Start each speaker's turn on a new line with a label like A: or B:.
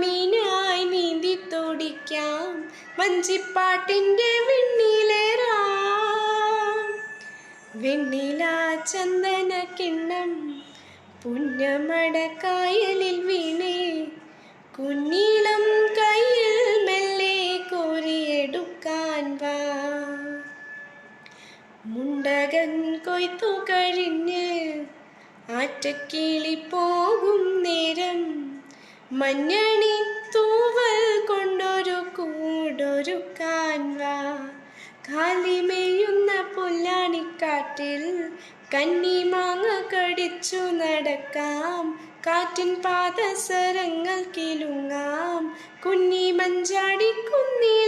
A: മീനായി നീന്തി തുടിക്കാം, വഞ്ചിപ്പാട്ടിൻ്റെ വെണ്ണിലേറാം. വെണ്ണില ചന്ദന കിണ്ണം പുന്നമടക്കായലിൽ വീണേ, കുഞ്ഞീളം കയ്യിൽ മെല്ലെ കോരിയെടുക്കാൻ വാ. മുണ്ടകൻ കൊയ്ത്തു കഴിഞ്ഞ് ആറ്റക്കിളി പോകും നേരം, മഞ്ഞണി തൂവൽ കൊണ്ടൊരു കൂടൊരുക്കാൻ വാ. കാലിമേയുന്ന പുല്ലാണിക്കാട്ടിൽ കന്നിമാങ്ങ കടിച്ചു നടക്കാം, കാറ്റിൻ പാദസരങ്ങൾ കിലുങ്ങാം, കുഞ്ഞി മഞ്ചാടി കുന്നിൽ